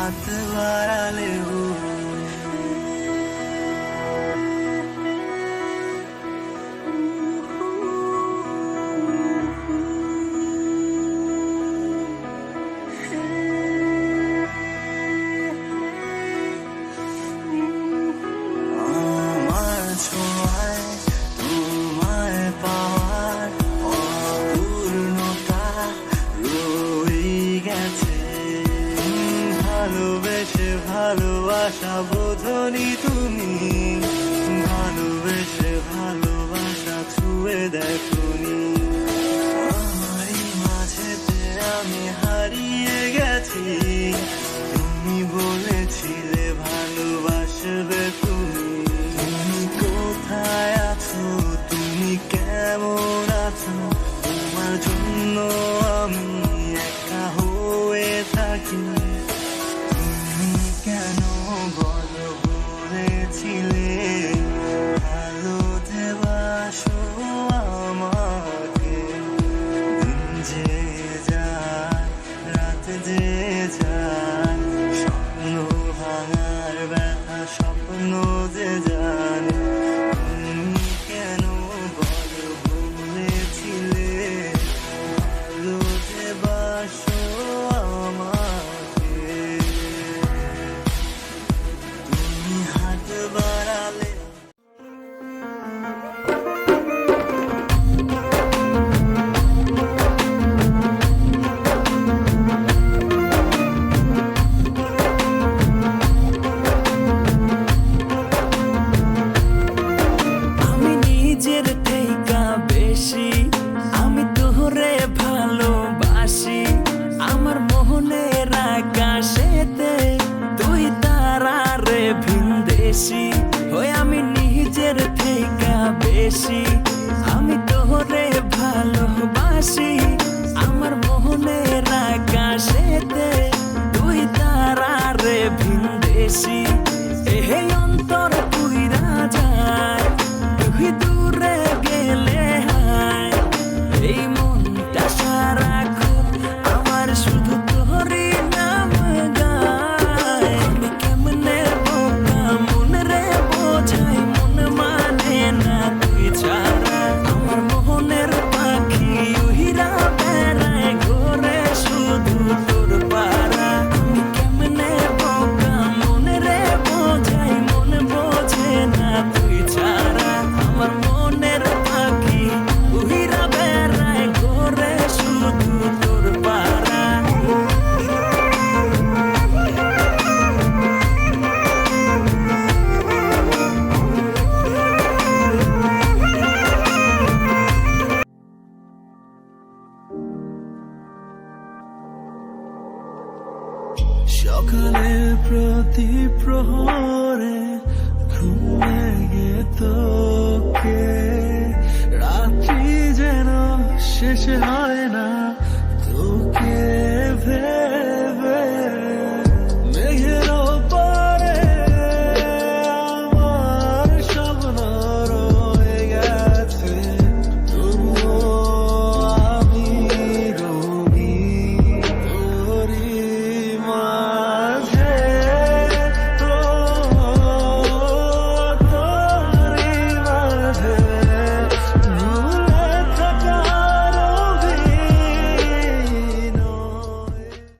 হাত বাড়ালেও আমার ছোঁয়ায় তোমায় পাওয়ার অপূর্ণতা রয়ে গেছে। ভালোবেসে ভালোবাসা বোঝনি তুমি, ভালোবেসে ভালোবাসা ছুঁয়ে দেখনি। আমারই মাঝেতে আমি হারিয়ে গেছি, তুমি বলেছিলে ভালোবাসবে তুমি। তুমি কোথায় আছো, তুমি কেমন আছো, তোমার জন্য আমি একা হয়ে থাকি। তুমি কেন বলো বলেছিলে ভালো যে বাসো আমাকে। দিন যে যায় রাত যে যায়, স্বপ্ন ভাঙার ব্যথা স্বপ্ন যে জানে। তুমি কেন বলো বলেছিলে ভালো যে বাসো আমাকে। তুমি হাত বাড়ালে আমি নিজের থেইকা বেশি, আমি তোরে ভালোবাসি। আমার মোহনের আকাশেতে তুই তারারে ভিনদেশি। ওই আমি নিজের থেইকা বেশি, আমি তোরে ভালোবাসি। আমার মোহনের আকাশেতে তুই তারারে ভিনদেশি। এই অন্তর পুইরা যায় তুই দূরে গেলে হায়। এই মনটা সারাক্ষণ আমার শুধু তোরই নাম গায়। আমি কেমনে বোকা মন রে বোঝাই, মন মানে না তুই ছাড়া। আমার মোহনের পাখি উহিরা বেড়ায় ঘোরে শুধু তোর পাড়া। আমি কেমনে বোকা মন রে বোঝাই, মন বোঝে না তুই ছাড়া। আমার মনের পাখি উহিরা বেড়ায় ঘোরে শুধু তোর পাড়া। সকালের প্রতি প্রহরে ঘুম ভেঙে তোকে, রাত্রি যেন শেষ হয় না